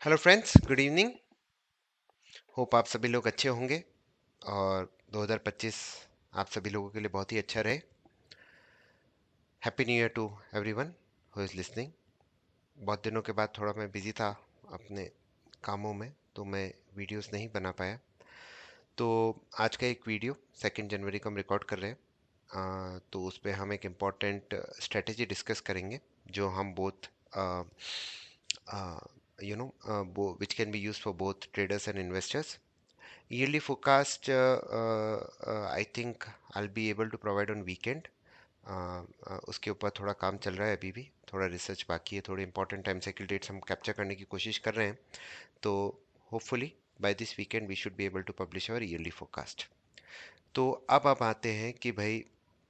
Hello friends, good evening. Hope आप सभी लोग अच्छे होंगे और 2025 आप सभी लोगों के लिए बहुत ही अच्छा रहे। Happy new year to everyone who is listening. बहुत दिनों के बाद थोड़ा मैं बिज़ी था अपने कामों में, तो मैं वीडियोस नहीं बना पाया। तो आज का एक वीडियो 2 जनवरी को हम रिकॉर्ड कर रहे हैं। तो उस पे हम एक इम्पॉर्टेंट स्ट्रेटेजी डिस्कस करेंगे जो हम both which can be used for both traders and investors. Yearly forecast, I think I'll be able to provide on weekend. उसके ऊपर थोड़ा काम चल रहा है, अभी भी थोड़ा रिसर्च बाकी है, थोड़े इंपॉर्टेंट टाइम साइकिल डेट्स हम कैप्चर करने की कोशिश कर रहे हैं। तो hopefully by this weekend we should be able to publish our yearly forecast. तो अब आप आते हैं कि भाई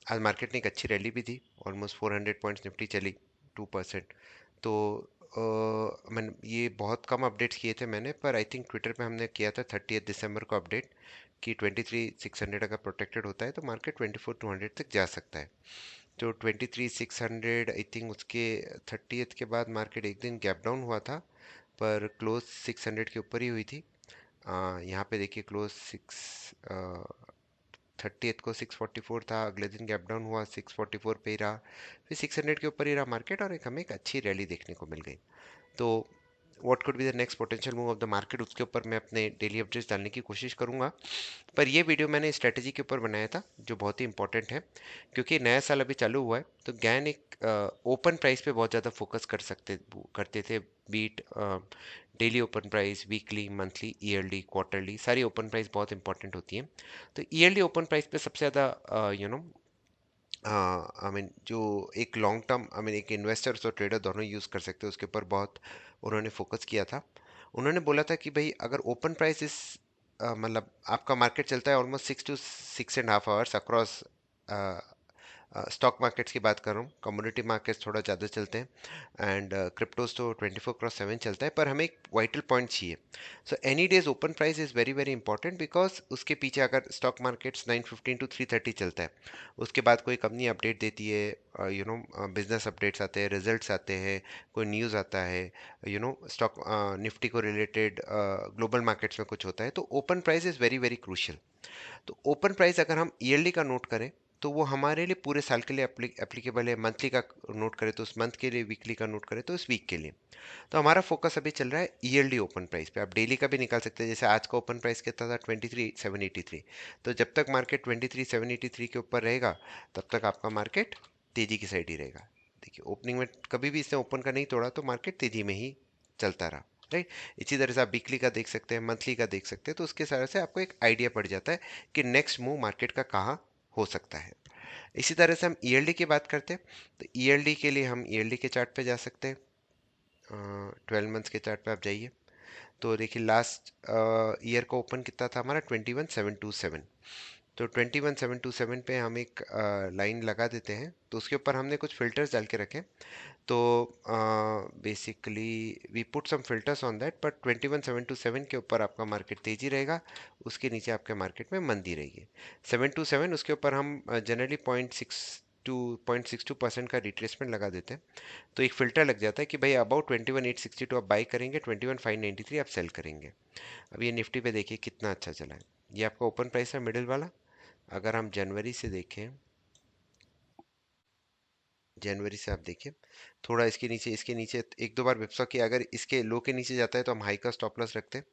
आज मार्केट ने एक अच्छी रैली भी दी, ऑलमोस्ट 400 पॉइंट्स निफ्टी चली 2%। तो मैंने ये बहुत कम अपडेट्स किए थे मैंने, पर आई थिंक ट्विटर पे हमने किया था 30 दिसंबर को अपडेट कि 23,600 अगर प्रोटेक्टेड होता है तो मार्केट 24,200 तक जा सकता है। तो 23,600 आई थिंक उसके 30th के बाद मार्केट एक दिन गैप डाउन हुआ था, पर क्लोज 600 के ऊपर ही हुई थी। यहाँ पे देखिए क्लोज 30th को 644 था, अगले दिन गैप डाउन हुआ 644 पे ही रहा, फिर 600 के ऊपर ही रहा मार्केट और एक हमें एक अच्छी रैली देखने को मिल गई। तो what could be the next potential move of the market, उसके ऊपर मैं अपने डेली अपडेट्स डालने की कोशिश करूंगा। पर ये वीडियो मैंने स्ट्रेटजी के ऊपर बनाया था जो बहुत ही इंपॉर्टेंट है, क्योंकि नया साल अभी चालू हुआ है। तो गैन एक ओपन प्राइस पे बहुत ज़्यादा फोकस करते थे। Be it daily open price, weekly, monthly, yearly, quarterly, सारी ओपन प्राइस बहुत इंपॉर्टेंट होती है। तो ईयरली ओपन प्राइस पे सबसे ज़्यादा आई मीन जो एक लॉन्ग टर्म, आई मीन एक इन्वेस्टर्स और ट्रेडर दोनों यूज़ कर सकते हैं, उसके ऊपर बहुत उन्होंने फोकस किया था। उन्होंने बोला था कि भाई अगर ओपन प्राइस इस मतलब आपका मार्केट चलता है almost 6 to 6.5 hours across stock markets की बात कर रहा हूँ, कमोडिटी मार्केट्स थोड़ा ज़्यादा चलते हैं एंड क्रिप्टोज तो 24/7 चलता है, पर हमें एक वाइटल पॉइंट चाहिए। So any days open price is very very important, because उसके पीछे अगर स्टॉक मार्केट्स 9:15 to 3:30 चलता है, उसके बाद कोई कंपनी अपडेट देती है, बिजनेस अपडेट्स आते हैं, रिजल्ट्स आते हैं, कोई न्यूज़ आता है, स्टॉक निफ्टी को रिलेटेड ग्लोबल मार्केट्स में कुछ होता है, तो open price is very very crucial. तो ओपन प्राइस अगर हम ईयरली का नोट करें तो वो हमारे लिए पूरे साल के लिए एप्लीकेबल है, मंथली का नोट करें तो उस मंथ के लिए, वीकली का नोट करें तो उस वीक के लिए। तो हमारा फोकस अभी चल रहा है ईयरली ओपन प्राइस पे। आप डेली का भी निकाल सकते हैं, जैसे आज का ओपन प्राइस कितना था, 23,783। तो जब तक मार्केट 23,783 के ऊपर रहेगा तब तक आपका मार्केट तेजी की साइड ही रहेगा। देखिए ओपनिंग में कभी भी इसने ओपन का नहीं तोड़ा तो मार्केट तेजी में ही चलता रहा, राइट। इसी तरह से आप वीकली का देख सकते हैं, मंथली का देख सकते हैं, तो उसके तरह से आपको एक आइडिया पड़ जाता है कि नेक्स्ट मूव मार्केट का कहाँ हो सकता है। इसी तरह से हम ईयरली की बात करते हैं, तो ईयरली के लिए हम ईयरली के चार्ट पे जा सकते हैं। 12 मंथ्स के चार्ट पे आप जाइए तो देखिए लास्ट ईयर का ओपन कितना था हमारा, 21,727। तो 21,727 पे हम एक लाइन लगा देते हैं, तो उसके ऊपर हमने कुछ फिल्टर्स डाल के रखे। तो basically we put some filters on that, but 21,727 के ऊपर आपका मार्केट तेजी रहेगा, उसके नीचे आपके मार्केट में मंदी रहेगी। 727 उसके ऊपर हम जनरली 0.62% का रिट्रेसमेंट लगा देते हैं। तो एक फिल्टर लग जाता है कि भाई अबाउट 21,862 आप बाई करेंगे, 21,593 आप सेल करेंगे। अब ये निफ्टी पे देखिए कितना अच्छा चला है, ये आपका ओपन प्राइस है मिडिल वाला। अगर हम जनवरी से देखें, जनवरी से आप देखिए थोड़ा इसके नीचे एक दो बार विप्सॉ किया, अगर इसके लो के नीचे जाता है तो हम हाई का स्टॉप लॉस रखते हैं।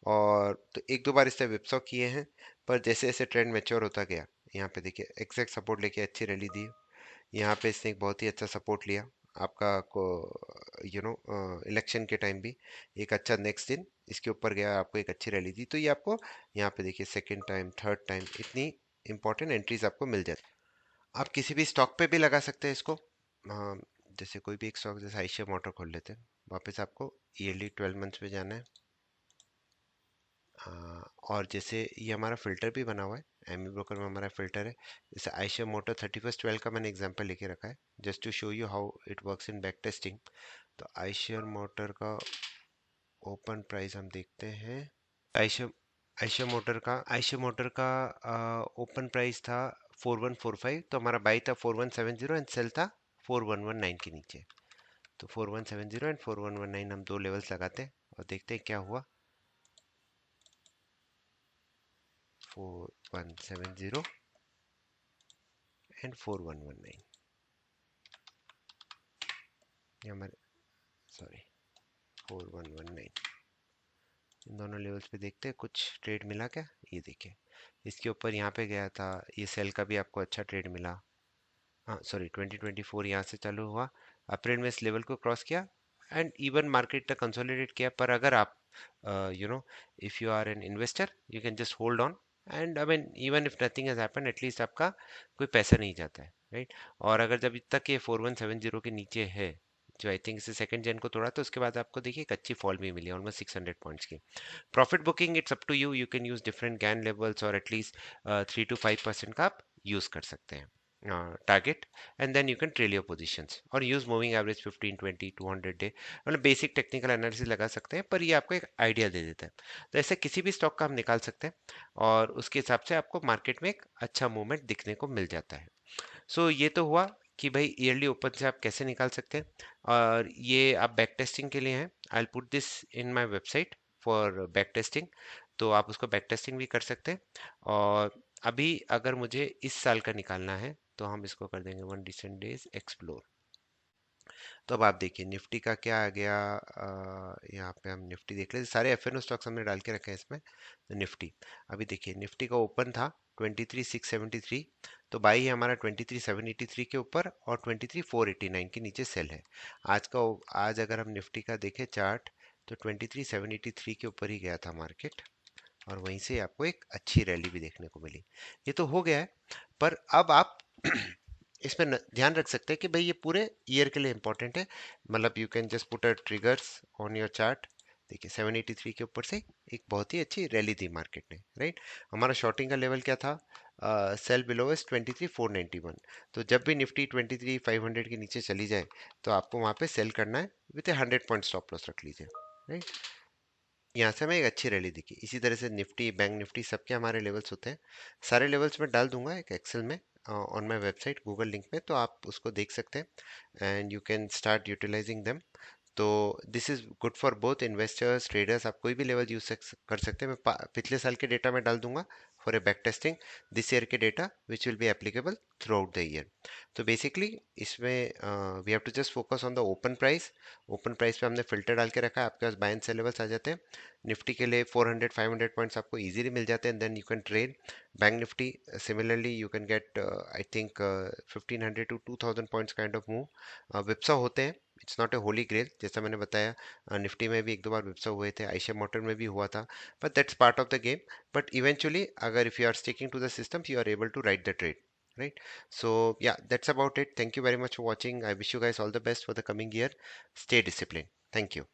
और तो एक दो बार इससे विप्सॉ किए हैं, पर जैसे जैसे ट्रेंड मैच्योर होता गया, यहाँ पे देखिए एग्जैक्ट सपोर्ट लेके अच्छी रैली दी। यहाँ पे इसने एक बहुत ही अच्छा सपोर्ट लिया आपका को इलेक्शन के टाइम भी एक अच्छा, नेक्स्ट दिन इसके ऊपर गया, आपको एक अच्छी रैली दी। तो ये आपको यहाँ पे देखिए सेकंड टाइम, थर्ड टाइम इतनी इंपॉर्टेंट एंट्रीज आपको मिल जाती। आप किसी भी स्टॉक पे भी लगा सकते हैं इसको। जैसे कोई भी एक स्टॉक, जैसे आइशिया मोटर खोल लेते हैं, वापस आपको ईयरली 12 मंथ्स पे जाना है। और जैसे ये हमारा फिल्टर भी बना हुआ है, एमी ब्रोकर में हमारा फिल्टर है। जैसे आइशिया मोटर 31/12 का मैंने एग्जांपल लेके रखा है, just to show you how it works in back testing. तो आइशिया मोटर का ओपन प्राइस हम देखते हैं। आइशिया आइशिया मोटर का ओपन प्राइस था 4145, तो हमारा बाई था 4170 एंड सेल था 4119 के नीचे। तो 4170 एंड 4119 हम दो लेवल्स लगाते हैं और देखते हैं क्या हुआ। 4170 एंड 4119, ये हमारे, सॉरी, 4119, इन दोनों लेवल्स पे देखते हैं कुछ ट्रेड मिला क्या। ये देखिए, इसके ऊपर यहाँ पे गया था, ये सेल का भी आपको अच्छा ट्रेड मिला। हाँ सॉरी, 2024 यहाँ से चालू हुआ, अप्रैल में इस लेवल को क्रॉस किया एंड इवन मार्केट तक कंसोलिडेट किया। पर अगर आप you know if you are an investor, you can just hold on and I mean even if nothing has happened, at least आपका कोई पैसा नहीं जाता है, राइट। और अगर जब तक ये 4170 के नीचे है, जो आई थिंक इसे सेकंड जेन को तोड़ा, तो उसके बाद आपको देखिए एक अच्छी फॉल भी मिली, ऑलमोस्ट 600 पॉइंट्स की। Profit booking it's up to you, you can use different gain levels और एटलीस्ट 3 to 5% का आप यूज कर सकते हैं target, and then you can trail your positions और यूज मूविंग एवरेज 15 20 200 डे, मतलब बेसिक टेक्निकल एनालिसिस लगा सकते हैं, पर ये आपको एक आइडिया दे देता है। तो ऐसे किसी भी स्टॉक का हम निकाल सकते हैं और उसके हिसाब से आपको मार्केट में एक अच्छा मूवमेंट दिखने को मिल जाता है। सो ये तो हुआ कि भाई ईयरली ओपन से आप कैसे निकाल सकते हैं, और ये आप बैक टेस्टिंग के लिए हैं। I will put this in my website for back testing, तो आप उसको बैक टेस्टिंग भी कर सकते हैं। और अभी अगर मुझे इस साल का निकालना है, तो हम इसको कर देंगे 1 रिसेंट डेज एक्सप्लोर। तो अब आप देखिए निफ्टी का क्या आ गया, यहाँ पे हम निफ्टी देख लेते, सारे एफ स्टॉक्स हमने डाल के रखे हैं इसमें। तो निफ्टी, अभी देखिए निफ्टी का ओपन था 23,673, तो बाई है हमारा 23,783 के ऊपर और 23,489 के नीचे सेल है। आज अगर हम निफ्टी का देखें चार्ट, तो 23,783 के ऊपर ही गया था मार्केट, और वहीं से आपको एक अच्छी रैली भी देखने को मिली। ये तो हो गया है, पर अब आप इसमें ध्यान रख सकते हैं कि भाई ये पूरे ईयर के लिए इंपॉर्टेंट है। मतलब you can just put a triggers on your chart. देखिए 783 के ऊपर से एक बहुत ही अच्छी रैली दी मार्केट ने, राइट। हमारा शॉर्टिंग का लेवल क्या था, सेल बिलो इज 23,491। तो जब भी निफ्टी 23,500 के नीचे चली जाए, तो आपको वहां पे सेल करना है विथ 100 पॉइंट स्टॉप लॉस रख लीजिए, राइट। यहाँ से हमें एक अच्छी रैली दिखी। इसी तरह से निफ्टी, बैंक निफ्टी, सबके हमारे लेवल्स होते हैं। सारे लेवल्स मैं डाल दूंगा एक एक्सेल में on my website Google link में, तो आप उसको देख सकते हैं and you can start utilizing them. तो this is good for both investors, traders, आप कोई भी लेवल यूज कर सकते हैं। मैं पिछले साल के डेटा में डाल दूंगा for a back testing, this year के data which will be applicable throughout the year. तो बेसिकली इसमें we have to just focus on the open price. Open price पे हमने फिल्टर डाल के रखा है, आपके पास बाय एंड सेल लेवल्स आ जाते हैं। निफ्टी के लिए 400 500 पॉइंट्स आपको इजीली मिल जाते हैं, then you can trade. Bank Nifty similarly you can get I think 1500 to 2000 points kind of move. Whipsaw होते हैं, it's not a holy grail, जैसा मैंने बताया। निफ्टी में भी एक दो बार विप्सा हुए थे, आयशा मोटर में भी हुआ था, but that's part of the game. But eventually अगर if you are sticking to the system, you are able to ride the trade, right? So yeah, that's about it. Thank you very much for watching. I wish you guys all the best for the coming year. Stay disciplined. Thank you.